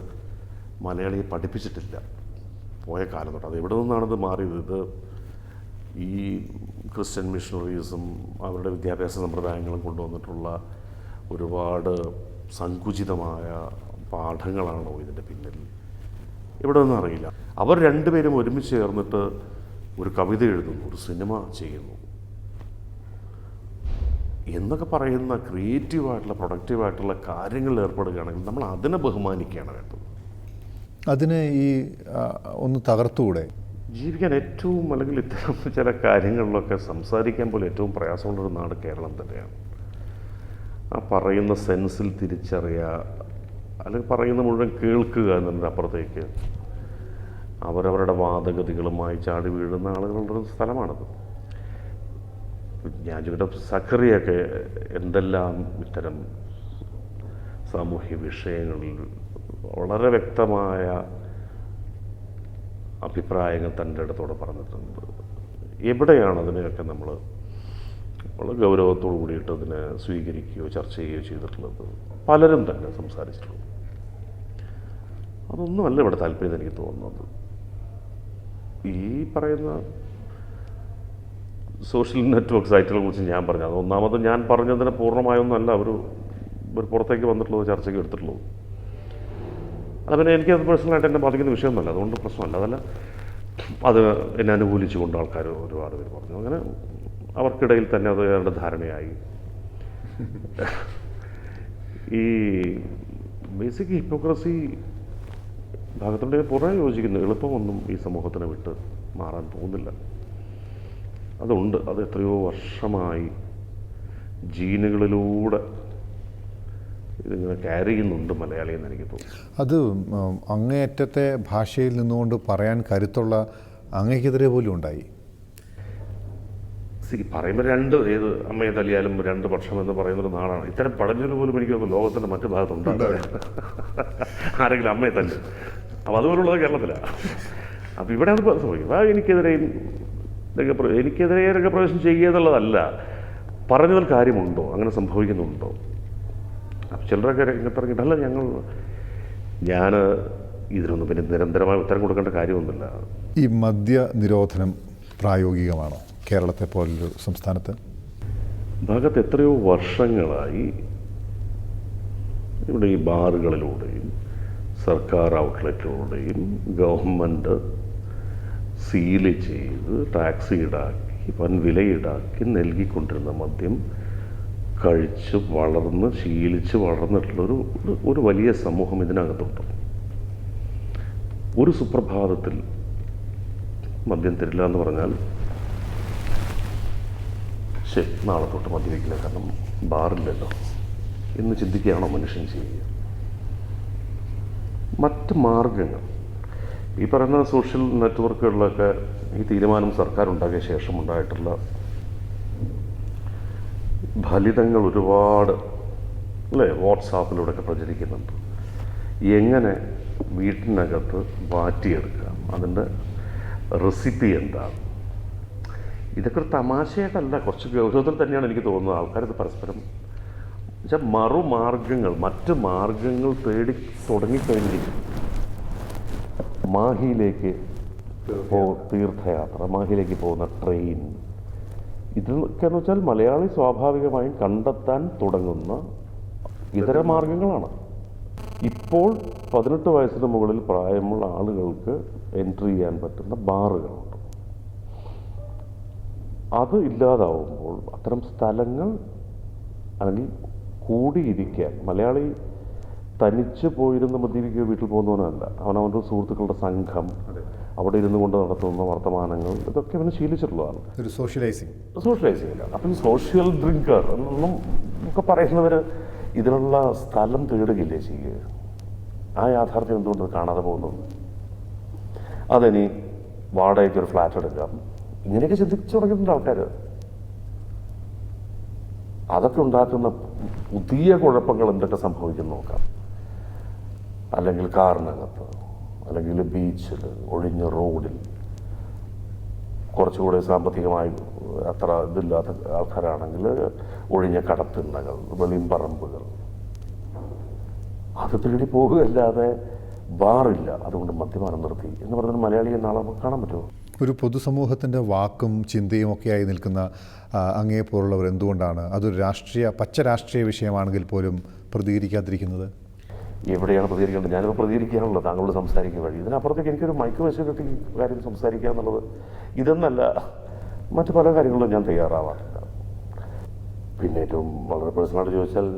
മലയാളിയെ പഠിപ്പിച്ചിട്ടില്ല പോയ കാലം തൊട്ട്. അത് എവിടെ നിന്നാണത് മാറിയത്? ഇത് ഈ ക്രിസ്ത്യൻ മിഷണറീസും അവരുടെ വിദ്യാഭ്യാസ സമ്പ്രദായങ്ങളും കൊണ്ടുവന്നിട്ടുള്ള ഒരുപാട് സങ്കുചിതമായ പാഠങ്ങളാണോ ഇതിൻ്റെ പിന്നിൽ? ഇവിടെ ഒന്നും അറിയില്ല. അവർ 2 പേരും ഒരുമിച്ച് ചേർന്നിട്ട് ഒരു കവിത എഴുതുന്നു, ഒരു സിനിമ ചെയ്യുന്നു എന്നൊക്കെ പറയുന്ന ക്രിയേറ്റീവായിട്ടുള്ള പ്രൊഡക്റ്റീവായിട്ടുള്ള കാര്യങ്ങളിൽ ഏർപ്പെടുകയാണെങ്കിൽ നമ്മൾ അതിനെ ബഹുമാനിക്കുകയാണ് വേണ്ടത്. അതിനെ ഈ ഒന്ന് തകർത്തുകൂടെ? ജീവിക്കാൻ ഏറ്റവും, അല്ലെങ്കിൽ ഇത്തരം ചില കാര്യങ്ങളിലൊക്കെ സംസാരിക്കാൻ പോലും ഏറ്റവും പ്രയാസമുള്ളൊരു നാട് കേരളം തന്നെയാണ്. ആ പറയുന്ന സെൻസിൽ തിരിച്ചറിയുക, അല്ലെങ്കിൽ പറയുന്ന മുഴുവൻ കേൾക്കുക എന്നതിനപ്പുറത്തേക്ക് അവരവരുടെ വാദഗതികളുമായി ചാടി വീഴുന്ന ആളുകളുടെ ഒരു സ്ഥലമാണത്. ഞാൻ ഇവിടെ സക്കറിയൊക്കെ എന്തെല്ലാം ഇത്തരം സാമൂഹ്യ വിഷയങ്ങളിൽ വളരെ വ്യക്തമായ അഭിപ്രായങ്ങൾ തൻ്റെ അടുത്തോടെ പറഞ്ഞിട്ടുണ്ട്. എവിടെയാണ് അതിനെയൊക്കെ നമ്മൾ വളരെ ഗൗരവത്തോടു കൂടിയിട്ട് അതിനെ സ്വീകരിക്കുകയോ ചർച്ച ചെയ്യുകയോ ചെയ്തിട്ടുള്ളത്? പലരും തന്നെ സംസാരിച്ചിട്ടുള്ളൂ. അതൊന്നുമല്ല ഇവിടെ താല്പര്യം എനിക്ക് തോന്നുന്നത്. ഈ പറയുന്ന സോഷ്യൽ നെറ്റ്വർക്ക് സൈറ്റുകളെ കുറിച്ച് ഞാൻ പറഞ്ഞു, അത് ഒന്നാമത് ഞാൻ പറഞ്ഞതിനെ പൂർണ്ണമായൊന്നുമല്ല ഒരു പുറത്തേക്ക് വന്നിട്ടുള്ളത്, ചർച്ചയ്ക്ക് എടുത്തിട്ടുള്ളത്. അത് പിന്നെ എനിക്കത് പേഴ്സണലായിട്ട് എന്നെ ബാധിക്കുന്ന വിഷയമൊന്നുമല്ല, അതുകൊണ്ട് പ്രശ്നമല്ല. അതല്ല, അത് എന്നെ അനുകൂലിച്ചുകൊണ്ട് ആൾക്കാർ ഒരുപാട് പേര് പറഞ്ഞു. അങ്ങനെ അവർക്കിടയിൽ തന്നെ അത് അവരുടെ ധാരണയായി. ഈ ബേസിക് ഹിപ്പോക്രസി ഭാഗത്തുണ്ടെങ്കിൽ പുറമെ യോജിക്കുന്നു. എളുപ്പമൊന്നും ഈ സമൂഹത്തിനെ വിട്ട് മാറാൻ പോകുന്നില്ല. അതുണ്ട്. അത് എത്രയോ വർഷമായി ജീനുകളിലൂടെ ഇതിങ്ങനെ ക്യാരി ചെയ്യുന്നുണ്ട് മലയാളി എന്ന് എനിക്ക് തോന്നുന്നു. അത് അങ്ങേയറ്റത്തെ ഭാഷയിൽ നിന്നുകൊണ്ട് പറയാൻ കരുത്തുള്ള അങ്ങേക്കെതിരെ പോലും ഉണ്ടായി. പറയുമ്പോൾ ഏത് അമ്മയെ തല്ലിയാലും 2 പക്ഷം എന്ന് പറയുന്നൊരു നാടാണ്. ഇത്തരം പഴഞ്ചൊല്ല് പോലും എനിക്ക് തോന്നുന്നു ലോകത്തിൻ്റെ മറ്റു ഭാഗത്തുണ്ട്. ആരെങ്കിലും അമ്മയെ തല്ലും, അപ്പോൾ അതുപോലുള്ളത് കേരളത്തിലാണ്. അപ്പോൾ ഇവിടെ അത് സംഭവിക്കും. എനിക്കെതിരെ രംഗപ്രവേശം ചെയ്യുക എന്നുള്ളതല്ല, പറഞ്ഞതിൽ കാര്യമുണ്ടോ, അങ്ങനെ സംഭവിക്കുന്നുണ്ടോ? അപ്പം ചിലരൊക്കെ രംഗത്തിറങ്ങിയിട്ടല്ല ഞാൻ ഇതിനൊന്നും പിന്നെ നിരന്തരമായ ഉത്തരം കൊടുക്കേണ്ട കാര്യമൊന്നുമില്ല. ഈ മദ്യ നിരോധനം പ്രായോഗികമാണോ കേരളത്തെ പോലൊരു സംസ്ഥാനത്ത്? ഭാഗത്ത് എത്രയോ വർഷങ്ങളായി ഇവിടെ ഈ ബാറുകളിലൂടെയും സർക്കാർ ഔട്ട്ലെറ്റുകളുടെയും ഗവൺമെൻറ് സീല് ചെയ്ത് ടാക്സ് ഈടാക്കി വൻ വില ഈടാക്കി നൽകിക്കൊണ്ടിരുന്ന മദ്യം കഴിച്ച് വളർന്ന് ശീലിച്ച് വളർന്നിട്ടുള്ളൊരു ഒരു വലിയ സമൂഹം ഇതിനകത്തുണ്ട്. ഒരു സുപ്രഭാതത്തിൽ മദ്യം തരില്ല എന്ന് പറഞ്ഞാൽ ശരി, നാളെ തൊട്ട് മദ്യപിക്കില്ല, കാരണം ബാറില്ലല്ലോ എന്ന് ചിന്തിക്കുകയാണോ മനുഷ്യൻ ചെയ്യുക? മറ്റ് മാർഗങ്ങൾ, ഈ പറയുന്ന സോഷ്യൽ നെറ്റ്വർക്കുകളിലൊക്കെ ഈ തീരുമാനം സർക്കാർ ഉണ്ടാക്കിയ ശേഷം ഉണ്ടായിട്ടുള്ള ഫലിതങ്ങൾ ഒരുപാട് അല്ലേ വാട്സാപ്പിലൂടെയൊക്കെ പ്രചരിക്കുന്നുണ്ട്. എങ്ങനെ വീട്ടിനകത്ത് വാറ്റിയെടുക്കാം, അതിൻ്റെ റെസിപ്പി എന്താണ്? ഇതൊക്കെ ഒരു തമാശയായിട്ടല്ല, കുറച്ച് ഗൗരവത്തിൽ തന്നെയാണ് എനിക്ക് തോന്നുന്നത്. ആൾക്കാരിത് പരസ്പരം വെച്ചാൽ മറുമാർഗങ്ങൾ, മറ്റ് മാർഗങ്ങൾ തേടി തുടങ്ങിക്കഴിഞ്ഞിരിക്കും. മാഹിയിലേക്ക് തീർത്ഥയാത്ര, മാഹിയിലേക്ക് പോകുന്ന ട്രെയിൻ, ഇതൊക്കെ എന്ന് വെച്ചാൽ മലയാളി സ്വാഭാവികമായും കണ്ടെത്താൻ തുടങ്ങുന്ന ഇതര മാർഗങ്ങളാണ്. ഇപ്പോൾ 18 വയസ്സിന് മുകളിൽ പ്രായമുള്ള ആളുകൾക്ക് എൻട്രി ചെയ്യാൻ പറ്റുന്ന ബാറുകളുണ്ട്. അത് ഇല്ലാതാവുമ്പോൾ അത്തരം സ്ഥലങ്ങൾ അല്ലെങ്കിൽ കൂടിയിരിക്കാൻ മലയാളി തനിച്ച് പോയിരുന്ന് മദ്യപിക്കുക വീട്ടിൽ പോകുന്നവനല്ല. അവനവൻ്റെ സുഹൃത്തുക്കളുടെ സംഘം, അവിടെ ഇരുന്ന് കൊണ്ട് നടത്തുന്ന വർത്തമാനങ്ങൾ, ഇതൊക്കെ അവന് ശീലിച്ചിട്ടുള്ളതാണ്. ഒരു സോഷ്യലൈസിങ് ഇല്ല. അപ്പം സോഷ്യൽ ഡ്രിങ്കർ എന്നൊന്നും ഒക്കെ പറയുന്നവർ ഇതിനുള്ള സ്ഥലം തേടുകയില്ലേ ചെയ്യുക? ആ യാഥാർത്ഥ്യം എന്തുകൊണ്ട് കാണാതെ പോകുന്നു? അതിനി വാടകയ്ക്ക് ഒരു ഫ്ലാറ്റ് എടുക്കാം, ഇങ്ങനെയൊക്കെ ചിന്തിച്ചു തുടങ്ങിയിട്ടുണ്ട് ആൾക്കാർ. അതൊക്കെ ഉണ്ടാക്കുന്ന പുതിയ കുഴപ്പങ്ങൾ എന്തൊക്കെ സംഭവിക്കുന്നു നോക്കാം. അല്ലെങ്കിൽ കാറിനകത്ത്, അല്ലെങ്കിൽ ബീച്ചിൽ, ഒഴിഞ്ഞ റോഡിൽ, കുറച്ചുകൂടി സാമ്പത്തികമായി അത്ര ഇതില്ലാത്ത ആൾക്കാരാണെങ്കിൽ ഒഴിഞ്ഞ കടത്തിണ്ണകൾ, വെളിമ്പറമ്പുകൾ, അത് തേടി പോകുകയല്ലാതെ ബാറില്ല അതുകൊണ്ട് മദ്യപാനം നിർത്തി എന്ന് പറഞ്ഞാൽ മലയാളിയെ നാളെ കാണാൻ പറ്റുമോ? ഒരു പൊതുസമൂഹത്തിൻ്റെ വാക്കും ചിന്തയും ഒക്കെയായി നിൽക്കുന്ന അങ്ങേപ്പോലുള്ളവർ എന്തുകൊണ്ടാണ് അതൊരു പച്ച രാഷ്ട്രീയ വിഷയമാണെങ്കിൽ പോലും പ്രതികരിക്കാതിരിക്കുന്നത്? എവിടെയാണ് പ്രതികരിക്കേണ്ടത്? ഞാനിപ്പോൾ പ്രതികരിക്കാനുള്ളത് താങ്കളോട് സംസാരിക്കുക വഴി. ഇതിനപ്പുറത്തേക്ക് എനിക്കൊരു മൈക്ക് വെച്ച് കിട്ടി കാര്യം സംസാരിക്കുക എന്നുള്ളത് ഇതെന്നല്ല, മറ്റു പല കാര്യങ്ങളും ഞാൻ തയ്യാറാവാറില്ല. പിന്നെ ഏറ്റവും വളരെ പേഴ്സണലായിട്ട് ചോദിച്ചാൽ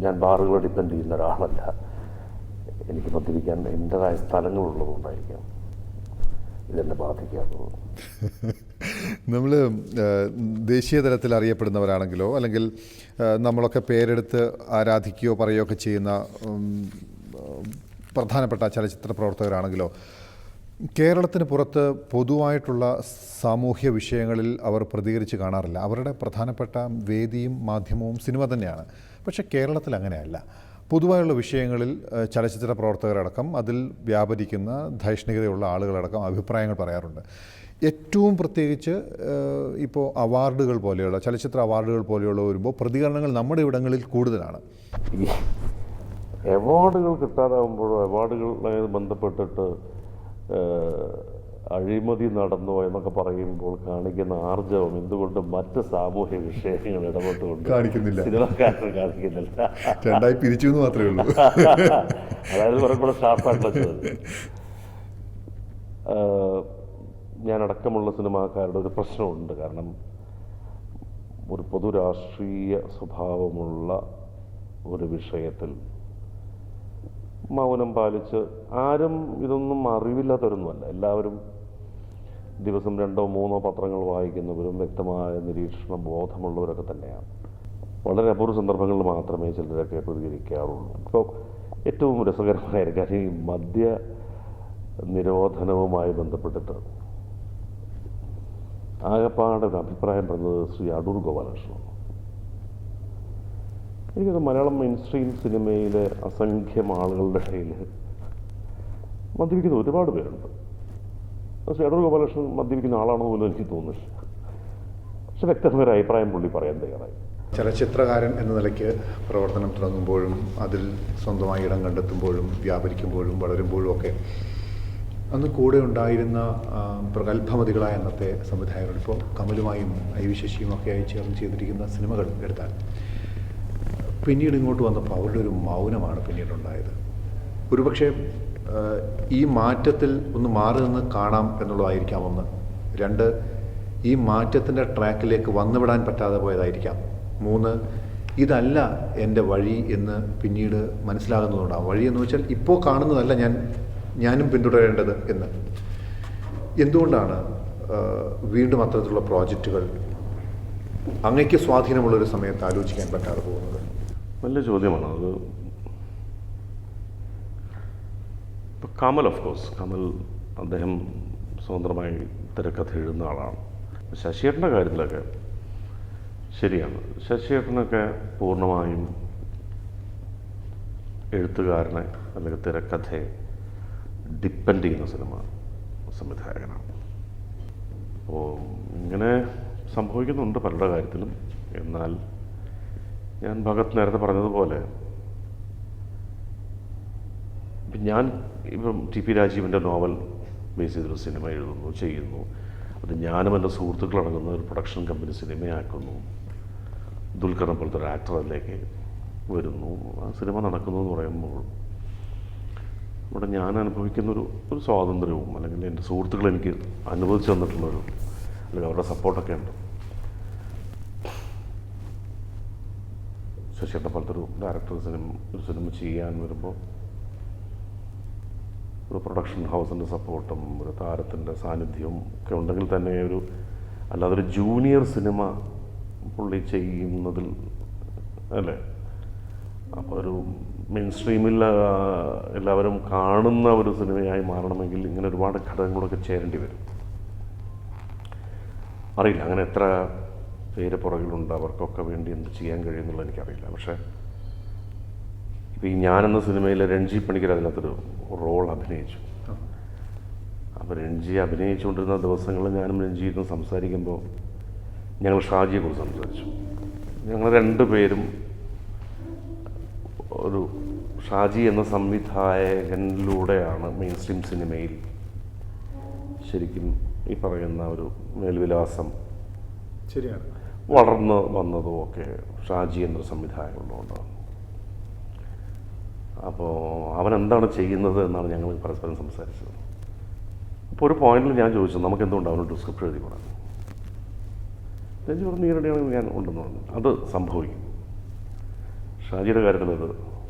ഞാൻ ബാറുകളെ ഡിപ്പെൻഡ് ചെയ്യുന്ന ഒരാളല്ല. എനിക്ക് മദ്യപിക്കാൻ എൻ്റെതായ സ്ഥലങ്ങളുള്ളതുകൊണ്ടായിരിക്കാം ഇതെന്നെ ബാധിക്കാത്തത്. നമ്മൾ ദേശീയ തലത്തിൽ അറിയപ്പെടുന്നവരാണെങ്കിലോ അല്ലെങ്കിൽ നമ്മളൊക്കെ പേരെടുത്ത് ആരാധിക്കുകയോ പറയുകയോ ഒക്കെ ചെയ്യുന്ന പ്രധാനപ്പെട്ട ചലച്ചിത്ര പ്രവർത്തകരാണെങ്കിലോ കേരളത്തിന് പുറത്ത് പൊതുവായിട്ടുള്ള സാമൂഹ്യ വിഷയങ്ങളിൽ അവർ പ്രതികരിച്ച് കാണാറില്ല. അവരുടെ പ്രധാനപ്പെട്ട വേദിയും മാധ്യമവും സിനിമ തന്നെയാണ്. പക്ഷേ കേരളത്തിൽ അങ്ങനെയല്ല. പൊതുവായുള്ള വിഷയങ്ങളിൽ ചലച്ചിത്ര പ്രവർത്തകരടക്കം അതിൽ വ്യാപരിക്കുന്ന ധൈഷ്ണികതയുള്ള ആളുകളടക്കം അഭിപ്രായങ്ങൾ പറയാറുണ്ട്. ഏറ്റവും പ്രത്യേകിച്ച് ഇപ്പോൾ അവാർഡുകൾ പോലെയുള്ള ചലച്ചിത്ര അവാർഡുകൾ പോലെയുള്ള വരുമ്പോൾ പ്രതികരണങ്ങൾ നമ്മുടെ ഇവിടങ്ങളിൽ കൂടുതലാണ്. ഈ അവാർഡുകൾ കിട്ടാതാകുമ്പോഴോ അവാർഡുകളുമായി ബന്ധപ്പെട്ടിട്ട് അഴിമതി നടന്നോ എന്നൊക്കെ പറയുമ്പോൾ കാണിക്കുന്ന ആർജവം എന്തുകൊണ്ട് മറ്റ് സാമൂഹ്യ വിഷയങ്ങൾ ഇടപെട്ടുകൊണ്ട് കാണിക്കുന്നില്ല? സിനിമക്കാരൻ കാണിക്കുന്നില്ല. രണ്ടായി പിരിച്ചു എന്ന് മാത്രമേ ഉള്ളൂ. അതായത് പറയുമ്പോൾ ഷാർപ്പായിട്ടുള്ള ചോദ്യം. ഞാനടക്കമുള്ള സിനിമാക്കാരുടെ ഒരു പ്രശ്നമുണ്ട്. കാരണം ഒരു പൊതു രാഷ്ട്രീയ സ്വഭാവമുള്ള ഒരു വിഷയത്തിൽ മൗനം പാലിച്ച് ആരും ഇതൊന്നും അറിവില്ലാത്തവരൊന്നുമല്ല. എല്ലാവരും ദിവസം 2-3 പത്രങ്ങൾ വായിക്കുന്നവരും വ്യക്തമായ നിരീക്ഷണ ബോധമുള്ളവരൊക്കെ തന്നെയാണ്. വളരെ അപൂർവ സന്ദർഭങ്ങളിൽ മാത്രമേ ചിലരൊക്കെ പ്രതികരിക്കാറുള്ളൂ. ഇപ്പോൾ ഏറ്റവും രസകരമായ കാര്യം ഈ മദ്യ നിരോധനവുമായി ബന്ധപ്പെട്ടിട്ട് ആകപ്പാടെ ഒരു അഭിപ്രായം പറഞ്ഞത് ശ്രീ അടൂർ ഗോപാലകൃഷ്ണൻ. എനിക്കത് മലയാളം മെയിൻ സ്ട്രീം സിനിമയിലെ അസംഖ്യം ആളുകളുടെ ഇടയിൽ മദ്യപിക്കുന്ന ഒരുപാട് പേരുണ്ട്. പക്ഷേ അടൂർ ഗോപാലകൃഷ്ണൻ മദ്യപിക്കുന്ന ആളാണെന്ന് പോലും എനിക്ക് തോന്നുന്നില്ല. പക്ഷെ വ്യക്തമായ അഭിപ്രായം പുള്ളി പറയാൻ തയ്യാറായി. ചലച്ചിത്രകാരൻ എന്ന നിലയ്ക്ക് പ്രവർത്തനം തുടങ്ങുമ്പോഴും അതിൽ സ്വന്തമായി ഇടം കണ്ടെത്തുമ്പോഴും വ്യാപരിക്കുമ്പോഴും വളരുമ്പോഴും ഒക്കെ അന്ന് കൂടെ ഉണ്ടായിരുന്ന പ്രഗത്ഭമതികളായ അന്നത്തെ സംവിധായകർ, ഇപ്പോൾ കമലുമായും ഐ വി ശശിയും ഒക്കെ ആയി ചേർന്ന് ചെയ്തിരിക്കുന്ന സിനിമകൾ എടുത്താൽ പിന്നീട് ഇങ്ങോട്ട് വന്നപ്പോൾ അവരുടെ ഒരു മൗനമാണ് പിന്നീടുണ്ടായത്. ഒരുപക്ഷെ ഈ മാറ്റത്തിൽ ഒന്ന് മാറി നിന്ന് കാണാം എന്നുള്ളതായിരിക്കാം ഒന്ന്. 2, ഈ മാറ്റത്തിൻ്റെ ട്രാക്കിലേക്ക് വന്നുവിടാൻ പറ്റാതെ പോയതായിരിക്കാം. 3, ഇതല്ല എൻ്റെ വഴി എന്ന് പിന്നീട് മനസ്സിലാകുന്നതുകൊണ്ടാണ്. വഴി എന്ന് വെച്ചാൽ ഇപ്പോൾ കാണുന്നതല്ല ഞാനും പിന്തുടരേണ്ടത് എന്ന്. എന്തുകൊണ്ടാണ് വീണ്ടും അത്തരത്തിലുള്ള പ്രോജക്റ്റുകൾ അങ്ങയ്ക്ക് സ്വാധീനമുള്ളൊരു സമയത്ത് ആലോചിക്കാൻ പറ്റാതെ പോകുന്നത്? നല്ല ചോദ്യമാണ് അത്. ഇപ്പോൾ കമൽ, ഓഫ് കോഴ്സ് കമൽ അദ്ദേഹം സ്വതന്ത്രമായി തിരക്കഥ എഴുതുന്ന ആളാണ്. ശശിയേട്ടൻ്റെ കാര്യത്തിലൊക്കെ ശരിയാണ്. ശശിയേട്ടനൊക്കെ പൂർണ്ണമായും എഴുത്തുകാരനെ അല്ലെങ്കിൽ തിരക്കഥയെ ഡിപ്പെൻഡ് ചെയ്യുന്ന സിനിമ സംവിധായകനാണ്. അപ്പോൾ ഇങ്ങനെ സംഭവിക്കുന്നുണ്ട് പലരുടെ കാര്യത്തിലും. എന്നാൽ ഞാൻ ഭഗത് നേരത്തെ പറഞ്ഞതുപോലെ ഞാൻ ഇപ്പം ടി.പി. രാജീവിൻ്റെ നോവൽ ബേസ് ചെയ്തൊരു സിനിമ എഴുതുന്നു, ചെയ്യുന്നു. അത് ഞാനും എൻ്റെ സുഹൃത്തുക്കളടങ്ങുന്ന ഒരു പ്രൊഡക്ഷൻ കമ്പനി സിനിമയാക്കുന്നു. ദുൽഖറിനെ പോലത്തെ ഒരു ആക്ടർ അതിലേക്ക് വരുന്നു. ആ സിനിമ നടക്കുന്നു എന്ന് പറയുമ്പോൾ ഇവിടെ ഞാൻ അനുഭവിക്കുന്നൊരു സ്വാതന്ത്ര്യവും അല്ലെങ്കിൽ എൻ്റെ സുഹൃത്തുക്കൾ എനിക്ക് അനുവദിച്ചു തന്നിട്ടുള്ളൊരു അല്ലെങ്കിൽ അവരുടെ സപ്പോർട്ടൊക്കെ ഉണ്ട്. ശശിയുടെ പോലത്തെ ഒരു ഡയറക്ടർ ഒരു സിനിമ ചെയ്യാൻ വരുമ്പോൾ ഒരു പ്രൊഡക്ഷൻ ഹൗസിൻ്റെ സപ്പോർട്ടും ഒരു താരത്തിൻ്റെ സാന്നിധ്യവും ഒക്കെ ഉണ്ടെങ്കിൽ തന്നെ അല്ലാതെ ഒരു ജൂനിയർ സിനിമ പുള്ളി ചെയ്യുന്നതിൽ അല്ലേ, അപ്പോൾ ഒരു മെയിൻ സ്ട്രീമിൽ എല്ലാവരും കാണുന്ന ഒരു സിനിമയായി മാറണമെങ്കിൽ ഇങ്ങനെ ഒരുപാട് ഘടകങ്ങളൊക്കെ ചേരേണ്ടി വരും. അറിയില്ല അങ്ങനെ എത്ര പേര് പുറകിലുണ്ട്, അവർക്കൊക്കെ വേണ്ടി എന്ത് ചെയ്യാൻ കഴിയുമെന്നുള്ളത് എനിക്കറിയില്ല. പക്ഷേ ഇപ്പോൾ ഈ ഞാനെന്ന സിനിമയിൽ രഞ്ജി പണിക്കർ അതിനകത്തൊരു റോൾ അഭിനയിച്ചു. അപ്പോൾ രഞ്ജി അഭിനയിച്ചുകൊണ്ടിരുന്ന ദിവസങ്ങളിൽ ഞാനും രഞ്ജിയും സംസാരിക്കുമ്പോൾ ഞങ്ങൾ ഷാജിയെക്കുറിച്ച് സംസാരിച്ചു. ഞങ്ങൾ രണ്ടുപേരും ഒരു ഷാജി എന്ന സംവിധായകനിലൂടെയാണ് മെയിൻ സ്ട്രീം സിനിമയിൽ ശരിക്കും ഈ പറയുന്ന ഒരു മേൽവിലാസം ശരിയാണ് വളർന്ന് വന്നതും ഒക്കെ ഷാജി എന്നൊരു സംവിധായകനുള്ളതുകൊണ്ടാണ്. അപ്പോൾ അവൻ എന്താണ് ചെയ്യുന്നത് എന്നാണ് ഞങ്ങൾ പരസ്പരം സംസാരിച്ചത്. അപ്പോൾ ഒരു പോയിന്റിൽ ഞാൻ ചോദിച്ചു, നമുക്ക് എന്തുകൊണ്ട് അവനൊരു ഡിസ്ക്രിപ്ഷൻ എഴുതി കൂടാ? രഞ്ജി പറഞ്ഞു, ഈയിടെയാണെങ്കിൽ ഞാൻ ഉണ്ടെന്ന് പറഞ്ഞു. അത് സംഭവിക്കും, ഷാജിയുടെ കാര്യത്തിൽ അത്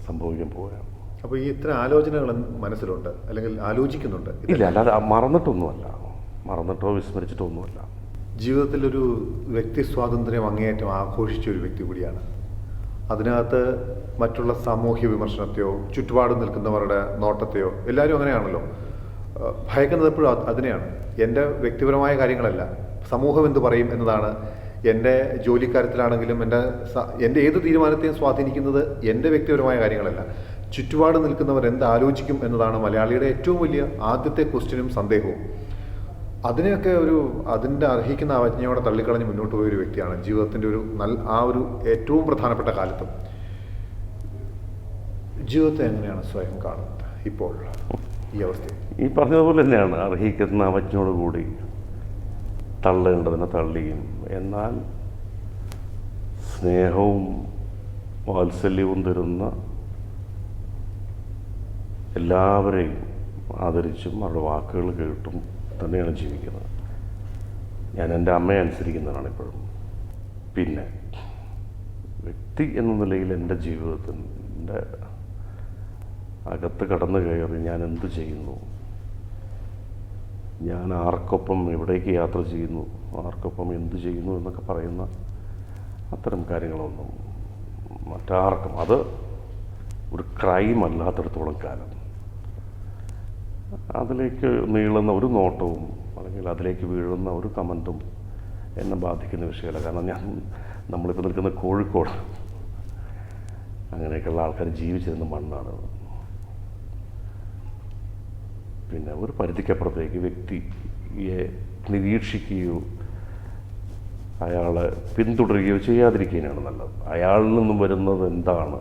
സംഭവിക്കാൻ പോവുകയാണ്. അപ്പോൾ ഈ ഇത്ര ആലോചനകൾ മനസ്സിലുണ്ട്, അല്ലെങ്കിൽ ആലോചിക്കുന്നുണ്ട്? ഇല്ല, അല്ലാതെ മറന്നിട്ടോ വിസ്മരിച്ചിട്ടോ ഒന്നുമല്ല. ജീവിതത്തിലൊരു വ്യക്തി സ്വാതന്ത്ര്യം അങ്ങേയറ്റം ആഘോഷിച്ച ഒരു വ്യക്തി കൂടിയാണ്. അതിനകത്ത് മറ്റുള്ള സാമൂഹ്യ വിമർശനത്തെയോ ചുറ്റുപാടും നിൽക്കുന്നവരുടെ നോട്ടത്തെയോ, എല്ലാവരും അങ്ങനെയാണല്ലോ, ഭയക്കുന്നത് എപ്പോഴും അതിനെയാണ്. എൻ്റെ വ്യക്തിപരമായ കാര്യങ്ങളല്ല, സമൂഹം എന്ത് പറയും എന്നതാണ്. എൻ്റെ ജോലിക്കാര്യത്തിലാണെങ്കിലും എൻ്റെ ഏത് തീരുമാനത്തെയും സ്വാധീനിക്കുന്നത് എൻ്റെ വ്യക്തിപരമായ കാര്യങ്ങളല്ല, ചുറ്റുപാട് നിൽക്കുന്നവർ എന്ത് ആലോചിക്കും എന്നതാണ് മലയാളിയുടെ ഏറ്റവും വലിയ ആദ്യത്തെ ക്വസ്റ്റ്യനും സന്ദേഹവും. അതിനെയൊക്കെ അതിൻ്റെ അർഹിക്കുന്ന അവജ്ഞയോടെ തള്ളിക്കളഞ്ഞ് മുന്നോട്ട് പോയ ഒരു വ്യക്തിയാണ് ജീവിതത്തിൻ്റെ ഒരു ഏറ്റവും പ്രധാനപ്പെട്ട കാലത്തും. ജീവിതത്തെ എങ്ങനെയാണ് സ്വയം കാണുന്നത് ഇപ്പോൾ ഈ അവസ്ഥയിൽ? ഈ പറഞ്ഞതുപോലെ തന്നെയാണ്, അർഹിക്കുന്ന അവജ്ഞയോടുകൂടി തള്ളേണ്ടതിനെ തള്ളിയും, എന്നാൽ സ്നേഹവും വാത്സല്യവും തരുന്ന എല്ലാവരെയും ആദരിച്ചും അവരുടെ വാക്കുകൾ കേട്ടും തന്നെയാണ് ജീവിക്കുന്നത്. ഞാൻ എൻ്റെ അമ്മയെ അനുസരിക്കുന്നതാണ് ഇപ്പോഴും. പിന്നെ വ്യക്തി എന്ന നിലയിൽ എൻ്റെ ജീവിതത്തിൻ്റെ അകത്ത് കടന്നു കയറി ഞാൻ എന്ത് ചെയ്യുന്നു, ഞാൻ ആർക്കൊപ്പം എവിടേക്ക് യാത്ര ചെയ്യുന്നു, ആർക്കൊപ്പം എന്ത് ചെയ്യുന്നു എന്നൊക്കെ പറയുന്ന അത്തരം കാര്യങ്ങളൊന്നും മറ്റാർക്കും, അത് ഒരു ക്രൈം അല്ലാത്തിടത്തോളം കാലം അതിലേക്ക് നീളുന്ന ഒരു നോട്ടവും അല്ലെങ്കിൽ അതിലേക്ക് വീഴുന്ന ഒരു കമൻറ്റും എന്നെ ബാധിക്കുന്ന വിഷയമല്ല. കാരണം നമ്മളിപ്പോൾ നിൽക്കുന്ന കോഴിക്കോട്, അങ്ങനെയൊക്കെയുള്ള ആൾക്കാർ ജീവിച്ചിരുന്ന മണ്ണാണ്. പിന്നെ ഒരു പരിധിക്കപ്പുറത്തേക്ക് വ്യക്തിയെ നിരീക്ഷിക്കുകയോ അയാളെ പിന്തുടരുകയോ ചെയ്യാതിരിക്കുകയാണ് നല്ലത്. അയാളിൽ നിന്നും വരുന്നത് എന്താണ്,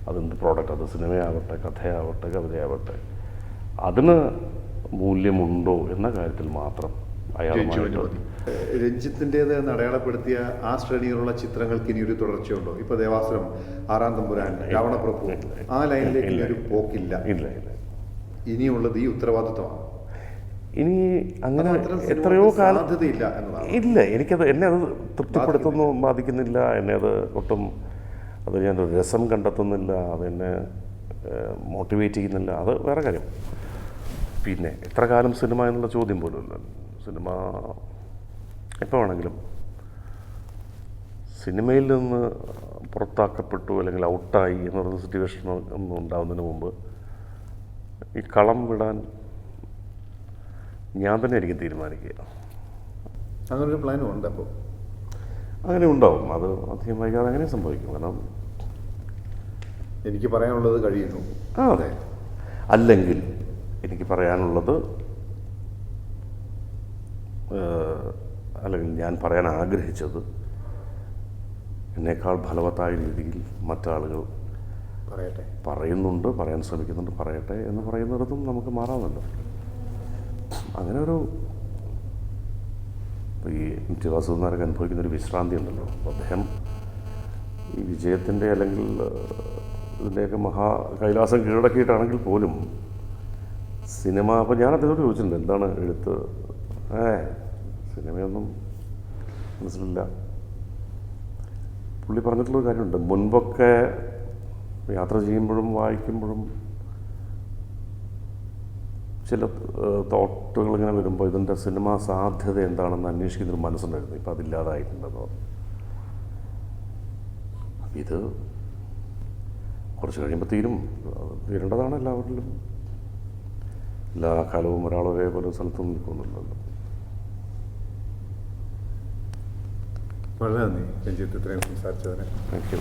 അതെന്ത് പ്രോഡക്റ്റ്, അത് സിനിമയാവട്ടെ, കഥയാവട്ടെ, കവിതയാവട്ടെ, അതിന് മൂല്യമുണ്ടോ എന്ന കാര്യത്തിൽ മാത്രം രഞ്ജിത്തിൻ്റേത് എന്ന് അടയാളപ്പെടുത്തിയ ആ ശ്രേണിയിലുള്ള ചിത്രങ്ങൾക്ക് ഇനി ഒരു തുടർച്ചയുണ്ടോ? ഇപ്പൊ ദേവാസുരം, ആറാം തമ്പുരാൻ, രാവണപ്രഭു, ആ ലൈനിലേക്ക് ഇനി ഒരു പോക്കില്ല. ഇനിയുള്ളത് ഈ ഉത്തരവാദിത്വമാണ്. ഇനി അങ്ങനെ എത്രയോ സാധ്യതയില്ല എന്നതാണ്. ഇല്ല, എന്നെ അത് തൃപ്തിപ്പെടുത്തുന്നു, ബാധിക്കുന്നില്ല. എന്നെ അത് ഒട്ടും ഞാനൊരു രസം കണ്ടെത്തുന്നില്ല, അതെന്നെ മോട്ടിവേറ്റ് ചെയ്യുന്നില്ല, അത് വേറെ കാര്യം. പിന്നെ എത്ര കാലം സിനിമ എന്നുള്ള ചോദ്യം പോലും ഇല്ല. സിനിമ എപ്പോൾ വേണമെങ്കിലും, സിനിമയിൽ നിന്ന് പുറത്താക്കപ്പെട്ടു അല്ലെങ്കിൽ ഔട്ടായി എന്ന് പറയുന്ന സിറ്റുവേഷൻ ഒന്നും ഉണ്ടാകുന്നതിന് മുമ്പ് ഈ കളം വിടാൻ ഞാൻ തന്നെ ആയിരിക്കും തീരുമാനിക്കുക. അങ്ങനൊരു പ്ലാനും ഉണ്ട്. അപ്പോൾ അങ്ങനെ ഉണ്ടാവും, അത് അധികം വൈകാതെ അങ്ങനെ സംഭവിക്കും. കാരണം എനിക്ക് പറയാനുള്ളത് കഴിയുന്നു. അതെ, അല്ലെങ്കിൽ എനിക്ക് പറയാനുള്ളത് അല്ലെങ്കിൽ ഞാൻ പറയാൻ ആഗ്രഹിച്ചത് എന്നേക്കാൾ ഫലവത്തായ രീതിയിൽ മറ്റാളുകൾ പറയുന്നുണ്ട്, പറയാൻ ശ്രമിക്കുന്നുണ്ട്, പറയട്ടെ എന്ന് പറയുന്നിടത്തും നമുക്ക് മാറാമല്ലോ. അങ്ങനെ ഈ നിത്യവാസുദേവനാരൊക്കെ അനുഭവിക്കുന്നൊരു വിശ്രാന്തി ഉണ്ടല്ലോ. അദ്ദേഹം ഈ വിജയത്തിൻ്റെ അല്ലെങ്കിൽ ഇതിൻ്റെയൊക്കെ കൈലാസം കീഴടക്കിയിട്ടാണെങ്കിൽ പോലും സിനിമ, അപ്പോൾ ഞാൻ അദ്ദേഹത്തോട് ചോദിച്ചിട്ടുണ്ട്, എന്താണ് എഴുത്ത്? സിനിമയൊന്നും മനസ്സിലില്ല, പുള്ളി പറഞ്ഞിട്ടുള്ളൊരു കാര്യമുണ്ട്. മുൻപൊക്കെ യാത്ര ചെയ്യുമ്പോഴും വായിക്കുമ്പോഴും ചില തോട്ടുകൾ ഇങ്ങനെ വരുമ്പോൾ ഇതിൻ്റെ സിനിമാ സാധ്യത എന്താണെന്ന് അന്വേഷിക്കുന്നൊരു മനസ്സുണ്ടായിരുന്നു. ഇപ്പം അതില്ലാതായിട്ടുണ്ടെന്ന് പറഞ്ഞു. ഇത് കുറച്ച് കഴിയുമ്പോൾ തീരേണ്ടതാണ് എല്ലാവരിലും. എല്ലാ കാലവും ഒരാൾ ഒരേപോലെ സ്ഥലത്തും നിൽക്കുന്നുണ്ടല്ലോ. വളരെ നന്ദി രഞ്ജിത്ത് ഇത്രയും സംസാരിച്ചതിന്. Thank you.